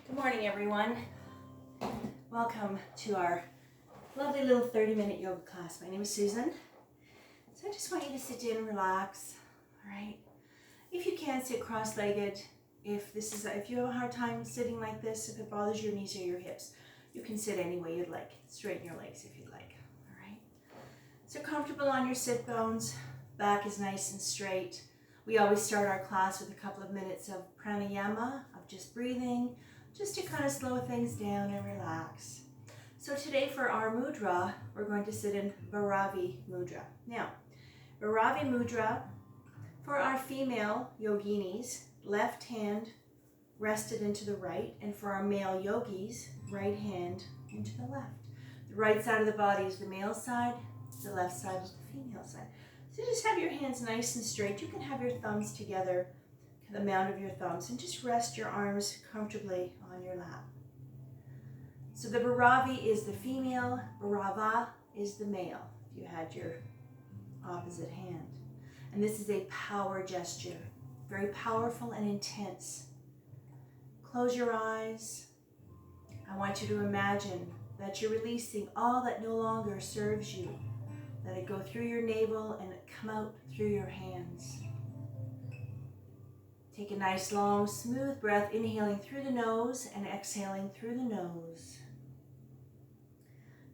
Good morning, everyone. Welcome to our lovely little 30-minute yoga class. My name is Susan. So I just want you to sit in, relax, all right? If you can, sit cross-legged. If you have a hard time sitting like this, if it bothers your knees or your hips, you can sit any way you'd like. Straighten your legs if you'd like, all right? So comfortable on your sit bones. Back is nice and straight. We always start our class with a couple of minutes of pranayama, of just breathing, just to kind of slow things down and relax. So today for our mudra, we're going to sit in Bhairavi mudra. Now, Bhairavi mudra, for our female yoginis, left hand rested into the right, and for our male yogis, right hand into the left. The right side of the body is the male side, the left side is the female side. So just have your hands nice and straight. You can have your thumbs together, the mound of your thumbs, and just rest your arms comfortably on your lap. So the Bhairavi is the female, Bhairava is the male, if you had your opposite hand. And this is a power gesture, very powerful and intense. Close your eyes. I want you to imagine that you're releasing all that no longer serves you. Let it go through your navel and come out through your hands. Take a nice, long, smooth breath, inhaling through the nose and exhaling through the nose.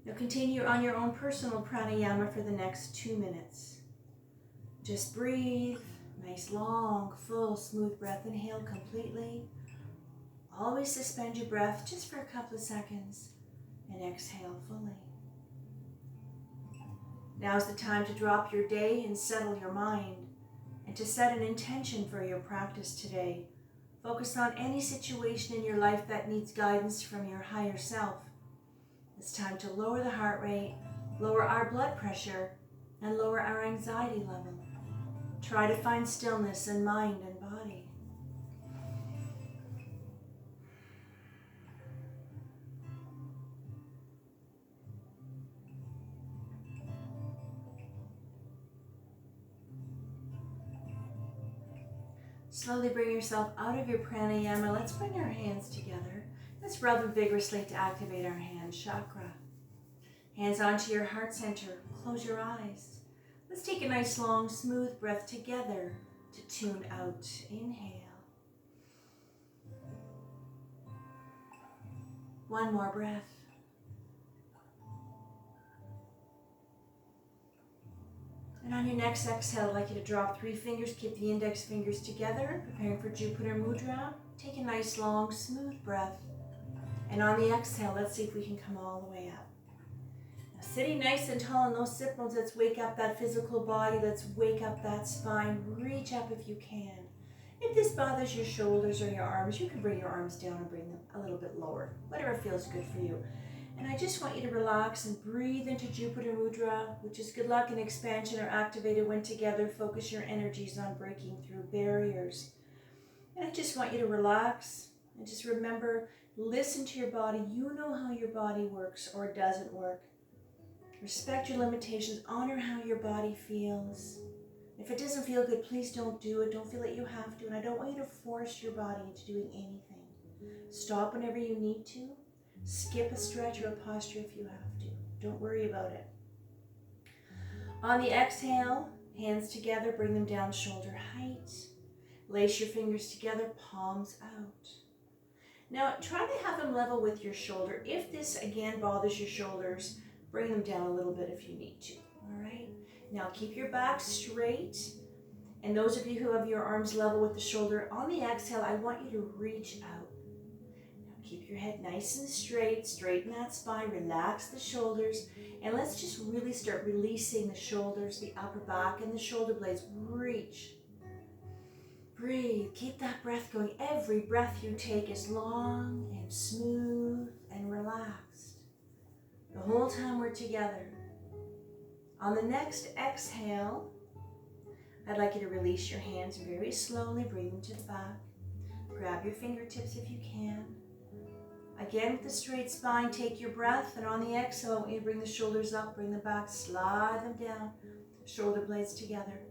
Now continue on your own personal pranayama for the next 2 minutes. Just breathe, nice, long, full, smooth breath. Inhale completely. Always suspend your breath just for a couple of seconds and exhale fully. Now's the time to drop your day and settle your mind, and to set an intention for your practice today. Focus on any situation in your life that needs guidance from your higher self. It's time to lower the heart rate, lower our blood pressure, and lower our anxiety level. Try to find stillness in mind and body. Slowly bring yourself out of your pranayama. Let's bring our hands together. Let's rub them vigorously to activate our hand chakra. Hands onto your heart center. Close your eyes. Let's take a nice, long, smooth breath together to tune out. Inhale. One more breath. And on your next exhale, I'd like you to drop 3 fingers. Keep the index fingers together, preparing for Jupiter mudra. Take a nice, long, smooth breath. And on the exhale, let's see if we can come all the way up. Now, sitting nice and tall in those sit bones, let's wake up that physical body. Let's wake up that spine. Reach up if you can. If this bothers your shoulders or your arms, you can bring your arms down and bring them a little bit lower. Whatever feels good for you. And I just want you to relax and breathe into Jupiter mudra, which is good luck and expansion are activated when together. Focus your energies on breaking through barriers. And I just want you to relax and just remember, listen to your body. You know how your body works or doesn't work. Respect your limitations. Honor how your body feels. If it doesn't feel good, please don't do it. Don't feel that you have to. And I don't want you to force your body into doing anything. Stop whenever you need to. Skip a stretch or a posture if you have to. Don't worry about it. On the exhale, hands together, bring them down shoulder height. Lace your fingers together, palms out. Now try to have them level with your shoulder. If this again bothers your shoulders, bring them down a little bit if you need to. All right? Now keep your back straight. And those of you who have your arms level with the shoulder, on the exhale, I want you to reach out. Keep your head nice and straight, straighten that spine, relax the shoulders, and let's just really start releasing the shoulders, the upper back, and the shoulder blades. Reach. Breathe. Keep that breath going. Every breath you take is long and smooth and relaxed. The whole time we're together. On the next exhale, I'd like you to release your hands very slowly. Bring them to the back. Grab your fingertips if you can. Again, with the straight spine, take your breath, and on the exhale, I want you to bring the shoulders up, bring them back, slide them down, shoulder blades together.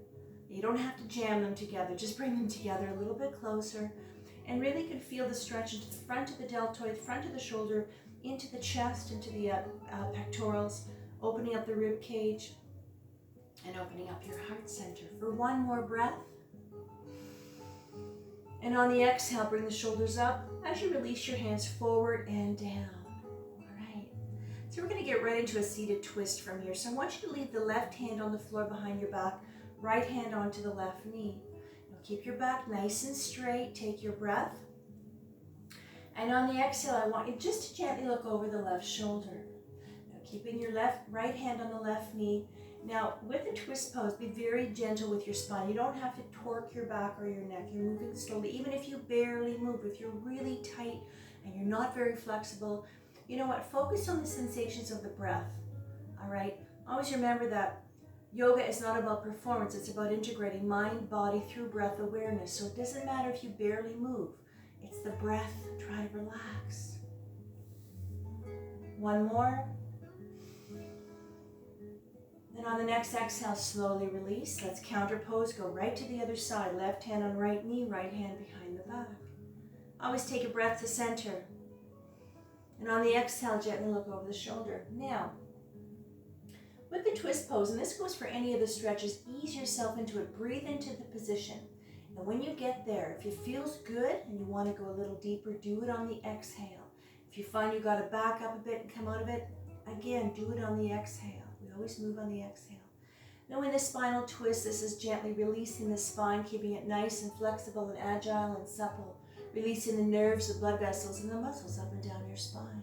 You don't have to jam them together, just bring them together a little bit closer. And really you can feel the stretch into the front of the deltoid, front of the shoulder, into the chest, into the pectorals, opening up the rib cage, and opening up your heart center. For one more breath. And on the exhale, bring the shoulders up as you release your hands forward and down. All right. So we're going to get right into a seated twist from here. So I want you to leave the left hand on the floor behind your back, right hand onto the left knee. Now keep your back nice and straight. Take your breath. And on the exhale, I want you just to gently look over the left shoulder. Now keeping your right hand on the left knee. Now with the twist pose, be very gentle with your spine. You don't have to torque your back or your neck. You're moving slowly. Even if you barely move, if you're really tight and you're not very flexible, you know what? Focus on the sensations of the breath. All right? Always remember that yoga is not about performance. It's about integrating mind, body through breath awareness. So it doesn't matter if you barely move. It's the breath. Try to relax. One more. Then on the next exhale, slowly release. Let's counter pose. Go right to the other side. Left hand on right knee, right hand behind the back. Always take a breath to center. And on the exhale, gently look over the shoulder. Now, with the twist pose, and this goes for any of the stretches, ease yourself into it. Breathe into the position. And when you get there, if it feels good and you want to go a little deeper, do it on the exhale. If you find you got to back up a bit and come out of it, again, do it on the exhale. We always move on the exhale. Now in the spinal twist, this is gently releasing the spine, keeping it nice and flexible and agile and supple. Releasing the nerves, the blood vessels, and the muscles up and down your spine.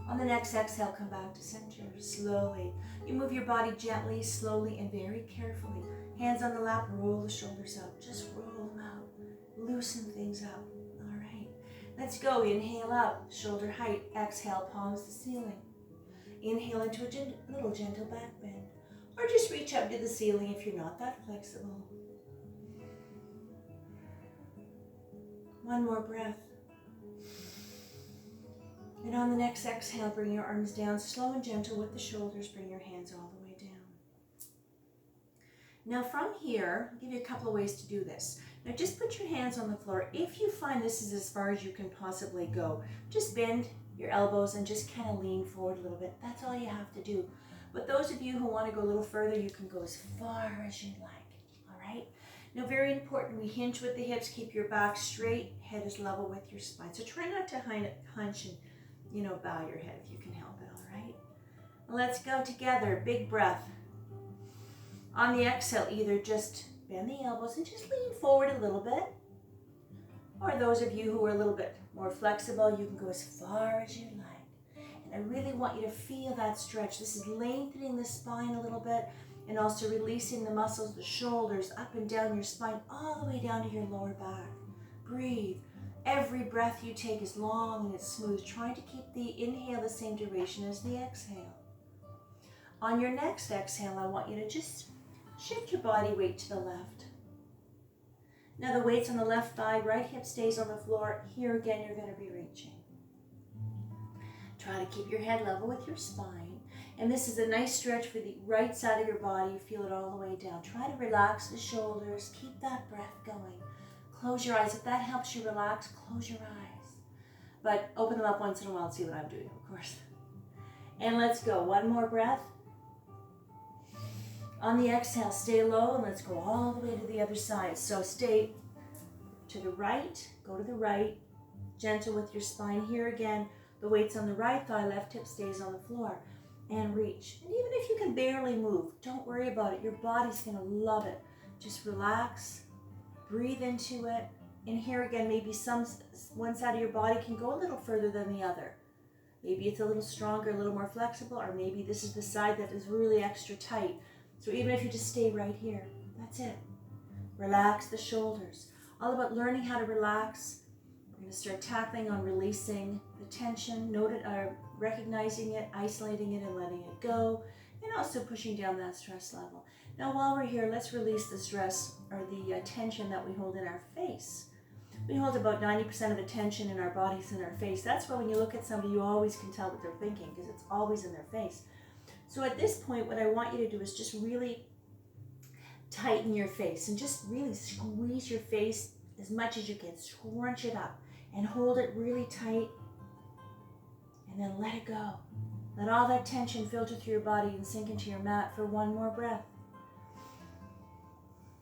On the next exhale, come back to center, slowly. You move your body gently, slowly, and very carefully. Hands on the lap, roll the shoulders up. Just roll them out. Loosen things up. All right. Let's go. Inhale up, shoulder height. Exhale, palms to ceiling. Inhale into a little gentle back bend. Or just reach up to the ceiling if you're not that flexible. One more breath. And on the next exhale, bring your arms down, slow and gentle with the shoulders. Bring your hands all the way down. Now from here, I'll give you a couple of ways to do this. Now just put your hands on the floor. If you find this is as far as you can possibly go, just bend your elbows and just kind of lean forward a little bit. That's all you have to do. But those of you who want to go a little further, you can go as far as you'd like. All right? Now very important, we hinge with the hips, keep your back straight, head is level with your spine. So try not to hunch and bow your head if you can help it, all right? Let's go together, big breath. On the exhale, either just bend the elbows and just lean forward a little bit. Or those of you who are a little bit more flexible, you can go as far as you like. And I really want you to feel that stretch. This is lengthening the spine a little bit and also releasing the muscles, the shoulders, up and down your spine, all the way down to your lower back. Breathe. Every breath you take is long and it's smooth, trying to keep the inhale the same duration as the exhale. On your next exhale, I want you to just shift your body weight to the left. Now the weight's on the left thigh, right hip stays on the floor. Here again, you're going to be reaching. Try to keep your head level with your spine. And this is a nice stretch for the right side of your body. You feel it all the way down. Try to relax the shoulders. Keep that breath going. Close your eyes. If that helps you relax, close your eyes. But open them up once in a while and see what I'm doing, of course. And let's go. One more breath. On the exhale, stay low and let's go all the way to the other side. So stay to the right, go to the right, gentle with your spine. Here again, the weight's on the right thigh, left hip stays on the floor. And reach. And even if you can barely move, don't worry about it. Your body's going to love it. Just relax. Breathe into it. And here again, maybe one side of your body can go a little further than the other. Maybe it's a little stronger, a little more flexible, or maybe this is the side that is really extra tight. So even if you just stay right here, that's it. Relax the shoulders. All about learning how to relax. We're going to start tackling on releasing the tension, recognizing it, isolating it, and letting it go, and also pushing down that stress level. Now while we're here, let's release the stress or the tension that we hold in our face. We hold about 90% of the tension in our bodies in our face. That's why when you look at somebody, you always can tell what they're thinking because it's always in their face. So at this point, what I want you to do is just really tighten your face and just really squeeze your face as much as you can. Scrunch it up and hold it really tight, and then let it go. Let all that tension filter through your body and sink into your mat for one more breath.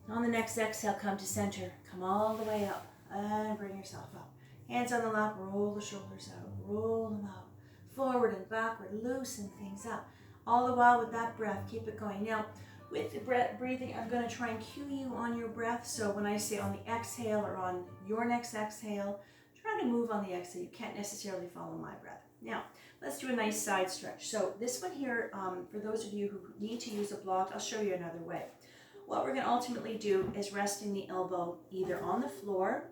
On the next exhale, come to center. Come all the way up and bring yourself up. Hands on the lap, roll the shoulders out, roll them out. Forward and backward, loosen things up. All the while with that breath, keep it going. Now, with the breathing, I'm going to try and cue you on your breath. So when I say on the exhale or on your next exhale, try to move on the exhale. You can't necessarily follow my breath. Now, let's do a nice side stretch. So this one here, for those of you who need to use a block, I'll show you another way. What we're going to ultimately do is resting the elbow either on the floor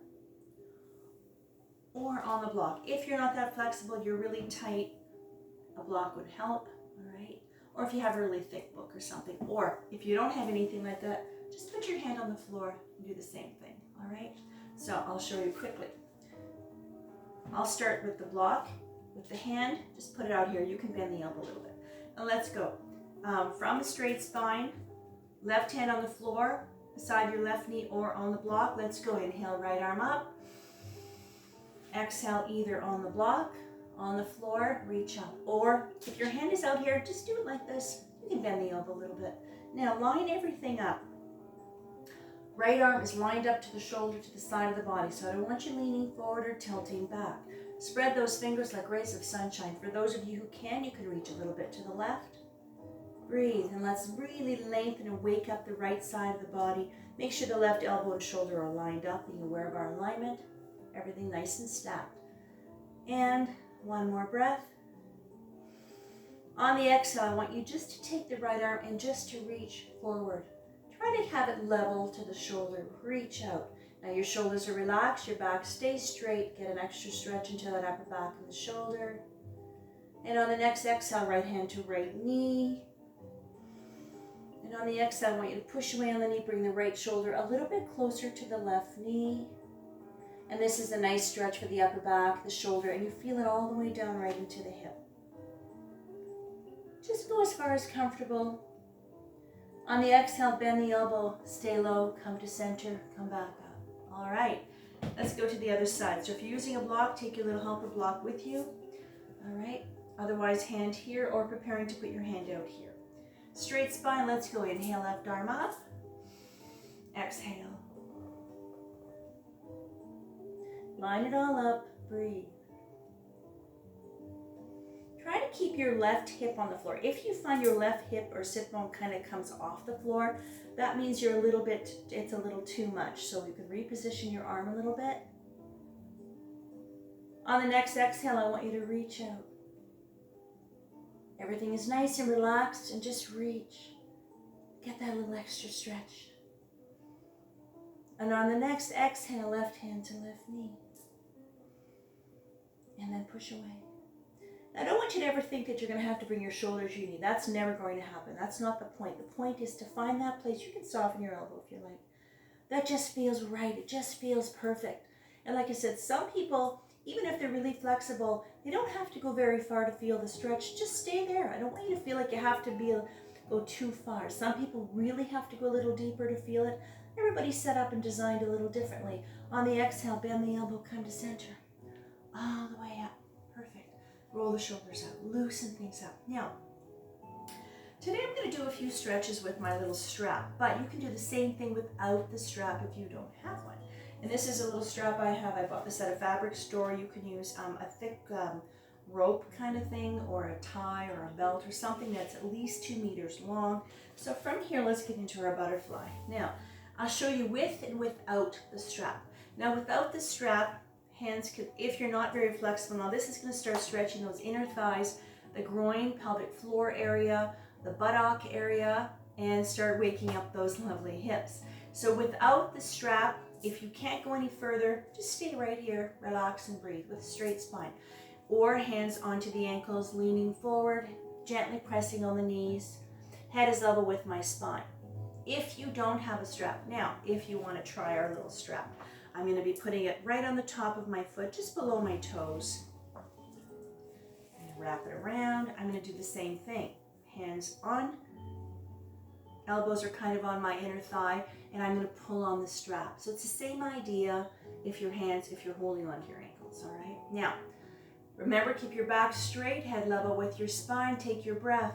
or on the block. If you're not that flexible, you're really tight, a block would help, all right? Or if you have a really thick book or something, or if you don't have anything like that, just put your hand on the floor and do the same thing, all right? So I'll show you quickly. I'll start with the block. With the hand, just put it out here. You can bend the elbow a little bit. And let's go. From a straight spine, left hand on the floor, beside your left knee or on the block. Let's go. Inhale, right arm up. Exhale, either on the block, on the floor, reach up. Or if your hand is out here, just do it like this. You can bend the elbow a little bit. Now, line everything up. Right arm is lined up to the shoulder, to the side of the body. So I don't want you leaning forward or tilting back. Spread those fingers like rays of sunshine. For those of you who can, you can reach a little bit to the left. Breathe, and let's really lengthen and wake up the right side of the body. Make sure the left elbow and shoulder are lined up, being aware of our alignment. Everything nice and stacked. And one more breath. On the exhale, I want you just to take the right arm and just to reach forward. Try to have it level to the shoulder. Reach out. Now your shoulders are relaxed, your back stays straight. Get an extra stretch into that upper back and the shoulder. And on the next exhale, right hand to right knee. And on the exhale, I want you to push away on the knee, bring the right shoulder a little bit closer to the left knee. And this is a nice stretch for the upper back, the shoulder, and you feel it all the way down right into the hip. Just go as far as comfortable. On the exhale, bend the elbow, stay low, come to center, come back up. All right, let's go to the other side. So if you're using a block, take your little helper block with you. All right, otherwise hand here or preparing to put your hand out here. Straight spine, let's go. Inhale, left arm up. Exhale. Line it all up, breathe. Try to keep your left hip on the floor. If you find your left hip or sit bone kind of comes off the floor, that means you're it's a little too much. So you can reposition your arm a little bit. On the next exhale, I want you to reach out. Everything is nice and relaxed, and just reach. Get that little extra stretch. And on the next exhale, left hand to left knee. And then push away. I don't want you to ever think that you're going to have to bring your shoulders to your knee. That's never going to happen. That's not the point. The point is to find that place. You can soften your elbow if you like. That just feels right. It just feels perfect. And like I said, some people, even if they're really flexible, they don't have to go very far to feel the stretch. Just stay there. I don't want you to feel like you have to go too far. Some people really have to go a little deeper to feel it. Everybody's set up and designed a little differently. On the exhale, bend the elbow, come to center. All the way up. Perfect. Roll the shoulders out. Loosen things up. Now, today I'm going to do a few stretches with my little strap, but you can do the same thing without the strap if you don't have one. And this is a little strap I have. I bought this at a fabric store. You can use a thick rope kind of thing, or a tie or a belt or something that's at least 2 meters long. So from here, let's get into our butterfly. Now, I'll show you with and without the strap. Now, without the strap, hands could, if you're not very flexible, now this is going to start stretching those inner thighs, the groin, pelvic floor area, the buttock area, and start waking up those lovely hips. So without the strap, if you can't go any further, just stay right here, relax and breathe with a straight spine. Or hands onto the ankles, leaning forward, gently pressing on the knees, head is level with my spine. If you don't have a strap, now if you want to try our little strap, I'm going to be putting it right on the top of my foot, just below my toes. And wrap it around. I'm going to do the same thing. Hands on. Elbows are kind of on my inner thigh. and I'm going to pull on the strap. So it's the same idea if you're holding onto your ankles, all right? Now, remember, keep your back straight, head level with your spine, take your breath.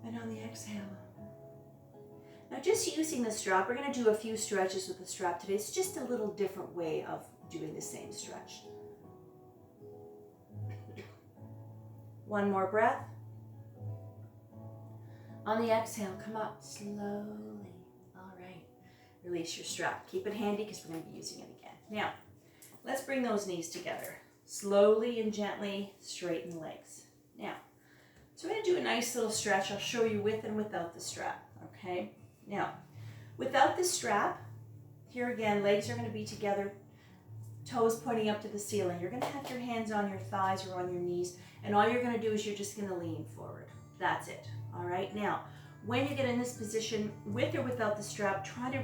And on the exhale. Now just using the strap, we're going to do a few stretches with the strap today. It's just a little different way of doing the same stretch. One more breath. On the exhale, come up slowly. All right. Release your strap. Keep it handy because we're going to be using it again. Now, let's bring those knees together. Slowly and gently straighten the legs. Now, so we're going to do a nice little stretch. I'll show you with and without the strap, okay? Now, without the strap, here again, legs are going to be together, toes pointing up to the ceiling. You're going to have your hands on your thighs or on your knees, and all you're going to do is you're just going to lean forward. That's it, all right? Now, when you get in this position, with or without the strap, try to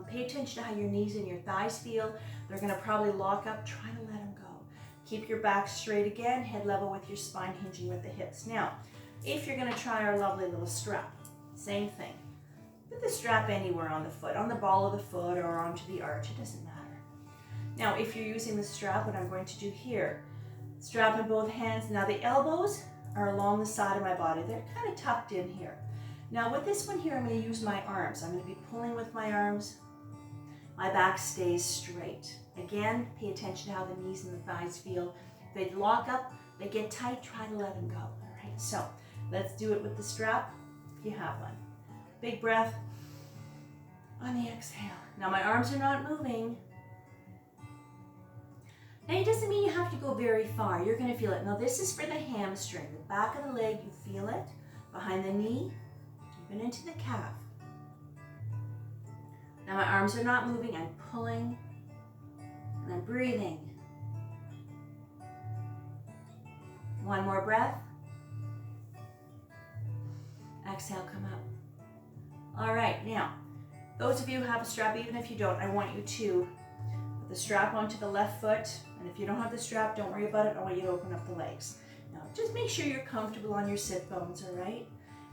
pay attention to how your knees and your thighs feel. They're going to probably lock up. Try to let them go. Keep your back straight again, head level with your spine, hinging with the hips. Now, if you're going to try our lovely little strap, same thing. Put the strap anywhere on the foot, on the ball of the foot or onto the arch, it doesn't matter. Now, if you're using the strap, what I'm going to do here, strap in both hands. Now the elbows are along the side of my body. They're kind of tucked in here. Now with this one here, I'm going to use my arms. I'm going to be pulling with my arms. My back stays straight. Again, pay attention to how the knees and the thighs feel. If they lock up, they get tight, try to let them go. All right, so let's do it with the strap if you have one. Big breath on the exhale. Now my arms are not moving. Now it doesn't mean you have to go very far. You're going to feel it. Now this is for the hamstring. The back of the leg, you feel it. Behind the knee, even into the calf. Now my arms are not moving. I'm pulling and I'm breathing. One more breath. Exhale, come up. All right, now, those of you who have a strap, even if you don't, I want you to put the strap onto the left foot. And if you don't have the strap, don't worry about it. I want you to open up the legs. Now, just make sure you're comfortable on your sit bones, all right?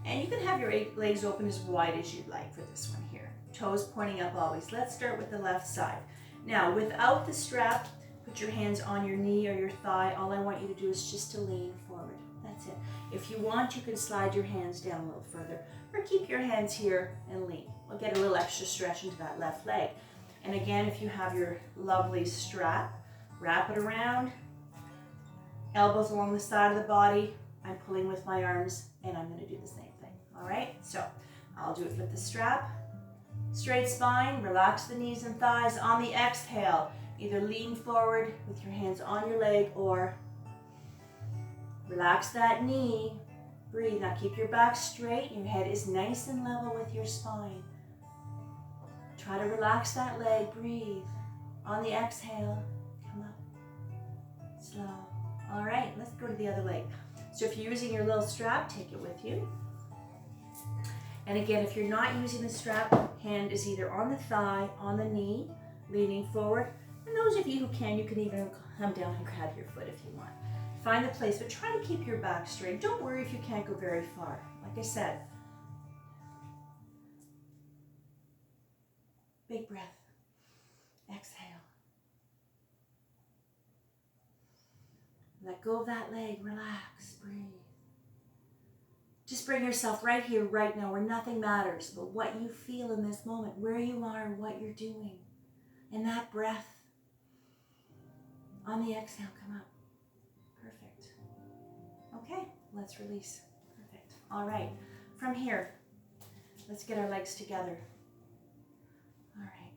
And you can have your legs open as wide as you'd like for this one here. Toes pointing up always. Let's start with the left side. Now, without the strap, put your hands on your knee or your thigh. All I want you to do is just to lean forward. That's it. If you want, you can slide your hands down a little further or keep your hands here and lean. We'll get a little extra stretch into that left leg. And again, if you have your lovely strap, wrap it around, elbows along the side of the body. I'm pulling with my arms and I'm going to do the same thing. All right, so I'll do it with the strap. Straight spine, relax the knees and thighs. On the exhale, either lean forward with your hands on your leg or relax that knee. Breathe. Now keep your back straight. Your head is nice and level with your spine. Try to relax that leg. Breathe. On the exhale, come up. Slow. All right, let's go to the other leg. So if you're using your little strap, take it with you. And again, if you're not using the strap, hand is either on the thigh, on the knee, leaning forward. And those of you who can, you can even come down and grab your foot if you want. Find the place, but try to keep your back straight. Don't worry if you can't go very far. Like I said, big breath. Exhale. Let go of that leg. Relax. Breathe. Just bring yourself right here, right now, where nothing matters but what you feel in this moment, where you are, what you're doing. And that breath. On the exhale, come up. Perfect. Okay, let's release. Perfect. All right, from here, let's get our legs together. All right.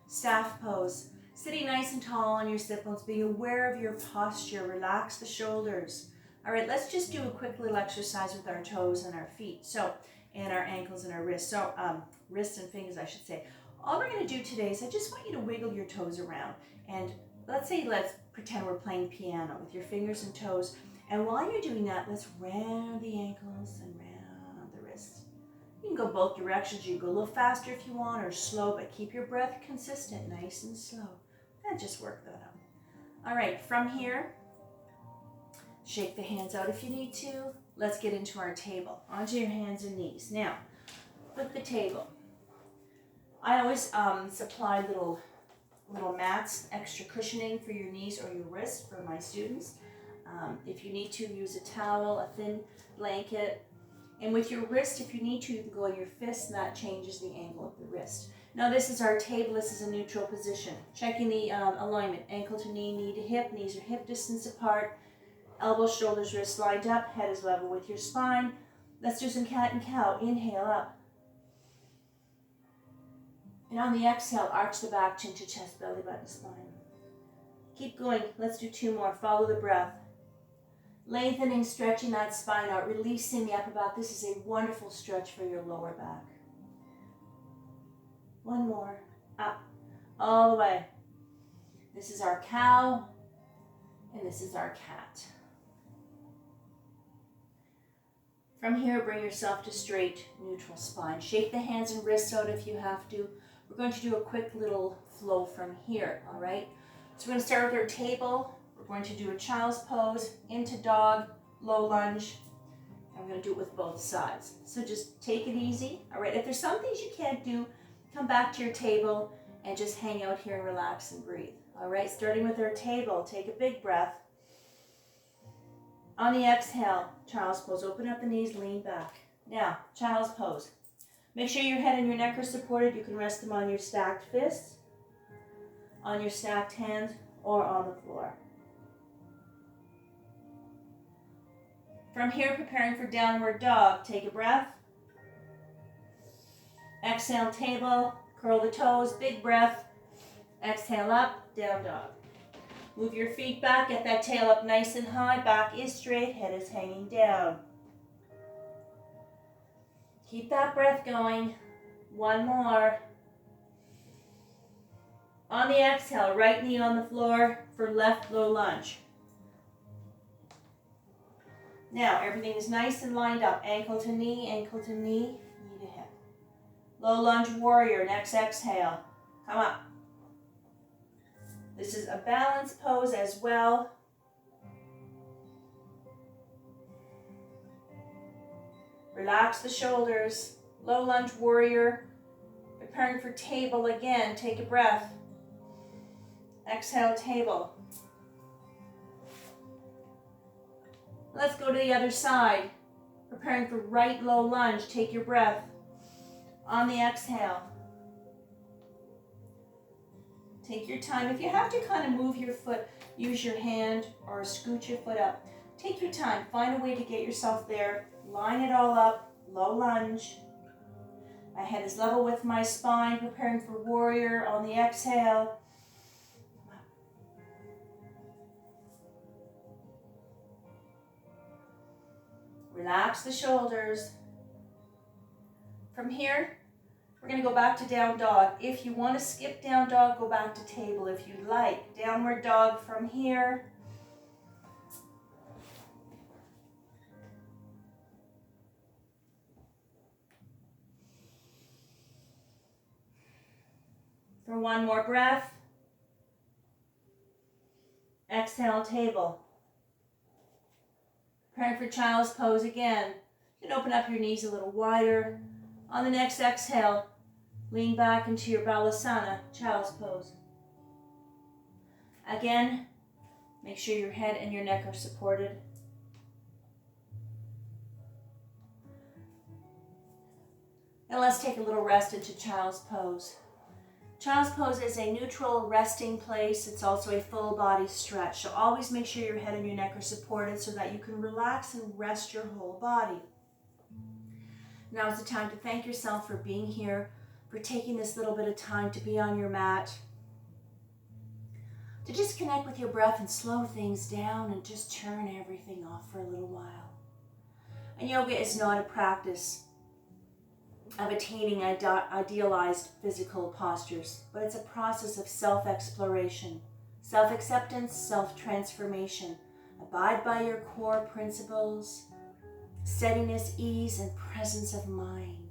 Staff pose. Sitting nice and tall on your sit bones, being aware of your posture. Relax the shoulders. All right, let's just do a quick little exercise with our toes and our feet. So, and our ankles and our wrists. So, wrists and fingers, I should say. All we're going to do today is I just want you to wiggle your toes around. And let's pretend we're playing piano with your fingers and toes. And while you're doing that, let's round the ankles and round the wrists. You can go both directions. You can go a little faster if you want or slow, but keep your breath consistent, nice and slow. And just work that out. All right, from here, shake the hands out if you need to. Let's get into our table. Onto your hands and knees. Now, flip the table. I always supply little mats, extra cushioning for your knees or your wrist for my students. If you need to, use a towel, a thin blanket. And with your wrist, if you need to, you can go on your fist, and that changes the angle of the wrist. Now this is our table. This is a neutral position. Checking the alignment, ankle to knee, knee to hip. Knees are hip distance apart. Elbows, shoulders, wrists lined up. Head is level with your spine. Let's do some cat and cow. Inhale up. And on the exhale, arch the back, chin to chest, belly button, spine. Keep going. Let's do 2 more. Follow the breath. Lengthening, stretching that spine out, releasing the upper back. This is a wonderful stretch for your lower back. 1 more. Up. All the way. This is our cow, and this is our cat. From here, bring yourself to straight, neutral spine. Shake the hands and wrists out if you have to. We're going to do a quick little flow from here, all right? So we're going to start with our table. We're going to do a child's pose, into dog, low lunge, and we're going to do it with both sides. So just take it easy, all right? If there's some things you can't do, come back to your table and just hang out here and relax and breathe, all right? Starting with our table, take a big breath. On the exhale, child's pose. Open up the knees, lean back. Now, child's pose. Make sure your head and your neck are supported. You can rest them on your stacked fists, on your stacked hands, or on the floor. From here, preparing for downward dog. Take a breath. Exhale, table. Curl the toes. Big breath. Exhale up, down dog. Move your feet back. Get that tail up nice and high. Back is straight. Head is hanging down. Keep that breath going. 1 more. On the exhale, right knee on the floor for left low lunge. Now, everything is nice and lined up. Ankle to knee, knee to hip. Low lunge warrior, next exhale. Come up. This is a balance pose as well. Relax the shoulders. Low lunge warrior. Preparing for table again. Take a breath. Exhale, table. Let's go to the other side. Preparing for right low lunge. Take your breath. On the exhale. Take your time. If you have to kind of move your foot, use your hand or scoot your foot up. Take your time. Find a way to get yourself there. Line it all up. Low lunge. My head is level with my spine. Preparing for warrior on the exhale. Relax the shoulders. From here, we're going to go back to down dog. If you want to skip down dog, go back to table if you like. Downward dog from here. For 1 more breath. Exhale, table. Preparing for child's pose again. You can open up your knees a little wider. On the next exhale, lean back into your balasana, child's pose. Again, make sure your head and your neck are supported. And let's take a little rest into child's pose. Child's pose is a neutral resting place. It's also a full body stretch. So always make sure your head and your neck are supported so that you can relax and rest your whole body. Now is the time to thank yourself for being here, for taking this little bit of time to be on your mat, to just connect with your breath and slow things down and just turn everything off for a little while. And yoga is not a practice of attaining idealized physical postures, but it's a process of self-exploration, self-acceptance, self-transformation. Abide by your core principles, steadiness, ease, and presence of mind.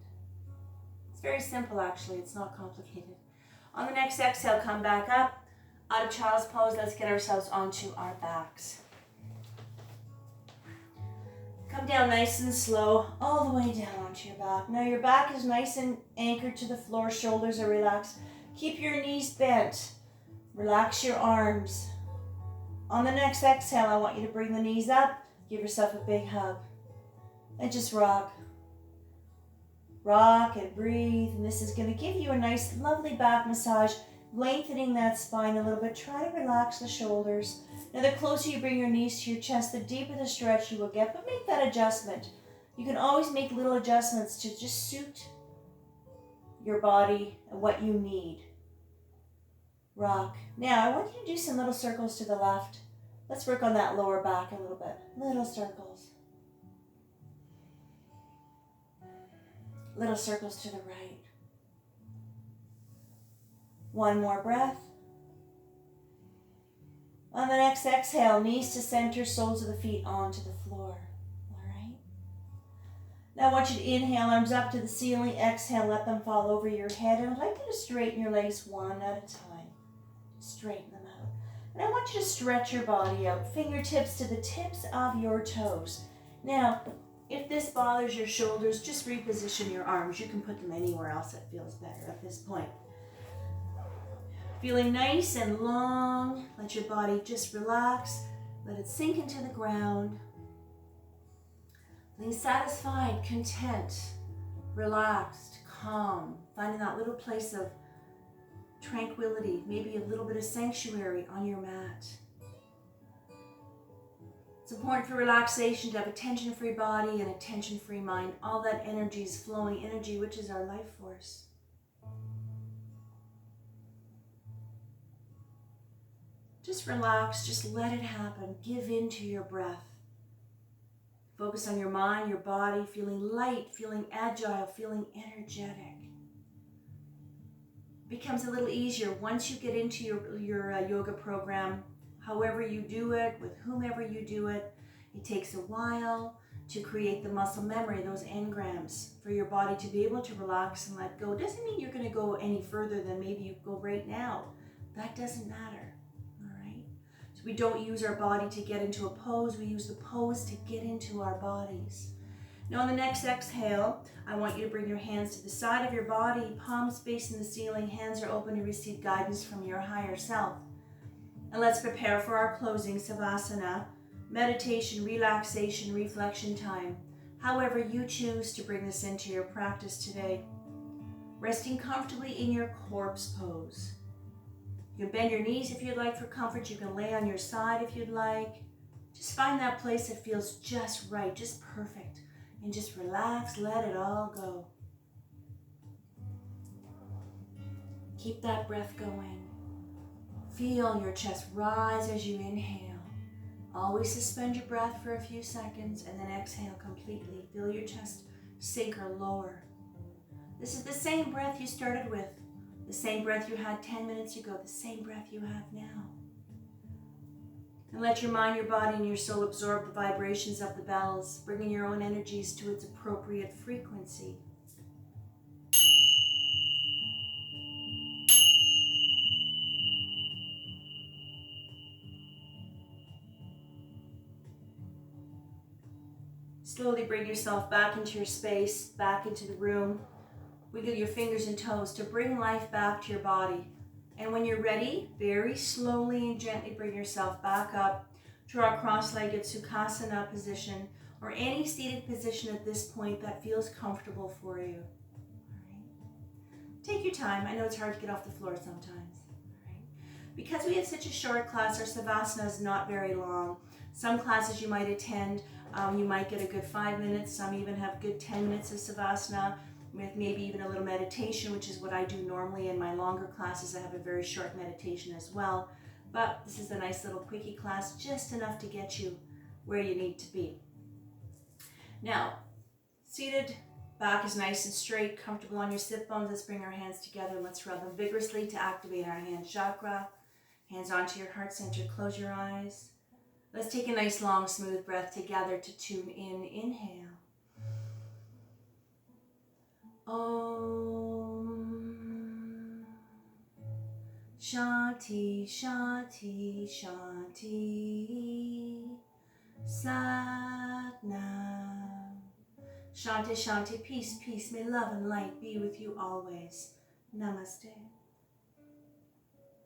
It's very simple, actually. It's not complicated. On the next exhale, come back up. Out of child's pose, let's get ourselves onto our backs. Come down nice and slow, all the way down onto your back. Now your back is nice and anchored to the floor, shoulders are relaxed. Keep your knees bent. Relax your arms. On the next exhale, I want you to bring the knees up, give yourself a big hug, and just rock. Rock and breathe, and this is going to give you a nice, lovely back massage, lengthening that spine a little bit. Try to relax the shoulders. Now, the closer you bring your knees to your chest, the deeper the stretch you will get, but make that adjustment. You can always make little adjustments to just suit your body and what you need. Rock. Now, I want you to do some little circles to the left. Let's work on that lower back a little bit. Little circles. Little circles to the right. One more breath. On the next exhale, knees to center, soles of the feet onto the floor. All right. Now I want you to inhale, arms up to the ceiling. Exhale, let them fall over your head. And I'd like you to straighten your legs one at a time. Straighten them out. And I want you to stretch your body out. Fingertips to the tips of your toes. Now, if this bothers your shoulders, just reposition your arms. You can put them anywhere else that feels better at this point. Feeling nice and long, let your body just relax. Let it sink into the ground. Feeling satisfied, content, relaxed, calm. Finding that little place of tranquility, maybe a little bit of sanctuary on your mat. It's important for relaxation to have a tension-free body and a tension-free mind. All that energy is flowing energy, which is our life force. Just relax, just let it happen. Give in to your breath. Focus on your mind, your body, feeling light, feeling agile, feeling energetic. It becomes a little easier once you get into your yoga program. However you do it, with whomever you do it, it takes a while to create the muscle memory, those engrams, for your body to be able to relax and let go. Doesn't mean you're going to go any further than maybe you go right now. That doesn't matter, all right? So we don't use our body to get into a pose. We use the pose to get into our bodies. Now on the next exhale, I want you to bring your hands to the side of your body, palms facing the ceiling, hands are open to receive guidance from your higher self. And let's prepare for our closing Savasana, meditation, relaxation, reflection time. However you choose to bring this into your practice today. Resting comfortably in your corpse pose. You can bend your knees if you'd like for comfort. You can lay on your side if you'd like. Just find that place that feels just right, just perfect. And just relax, let it all go. Keep that breath going. Feel your chest rise as you inhale. Always suspend your breath for a few seconds and then exhale completely. Feel your chest sink or lower. This is the same breath you started with, the same breath you had 10 minutes ago, the same breath you have now. And let your mind, your body, and your soul absorb the vibrations of the bells, bringing your own energies to its appropriate frequency. Slowly bring yourself back into your space, back into the room. Wiggle your fingers and toes to bring life back to your body. And when you're ready, very slowly and gently bring yourself back up to our cross-legged Sukhasana position or any seated position at this point that feels comfortable for you. All right. Take your time. I know it's hard to get off the floor sometimes. All right. Because we have such a short class, our Savasana is not very long. Some classes you might attend, you might get a good 5 minutes. Some even have good 10 minutes of Savasana with maybe even a little meditation, which is what I do normally in my longer classes. I have a very short meditation as well. But this is a nice little quickie class, just enough to get you where you need to be. Now, seated, back is nice and straight, comfortable on your sit bones. Let's bring our hands together and let's rub them vigorously to activate our hand chakra. Hands onto your heart center, close your eyes. Let's take a nice long smooth breath together to tune in. Inhale. Om Shanti, Shanti, Shanti. Sat Nam. Shanti, Shanti, peace, peace. May love and light be with you always. Namaste.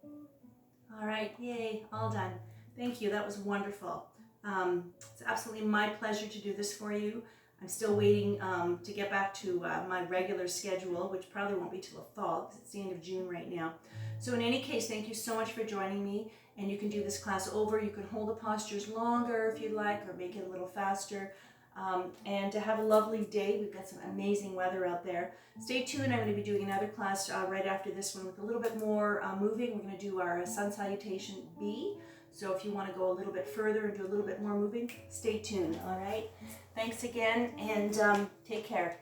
All right, yay, all done. Thank you, that was wonderful. It's absolutely my pleasure to do this for you. I'm still waiting to get back to my regular schedule, which probably won't be till the fall because it's the end of June right now. So in any case, thank you so much for joining me, and you can do this class over. You can hold the postures longer if you'd like, or make it a little faster. And to have a lovely day. We've got some amazing weather out there. Stay tuned. I'm going to be doing another class right after this one with a little bit more moving. We're going to do our Sun Salutation B. So if you want to go a little bit further and do a little bit more moving, stay tuned. All right. Thanks again, and take care.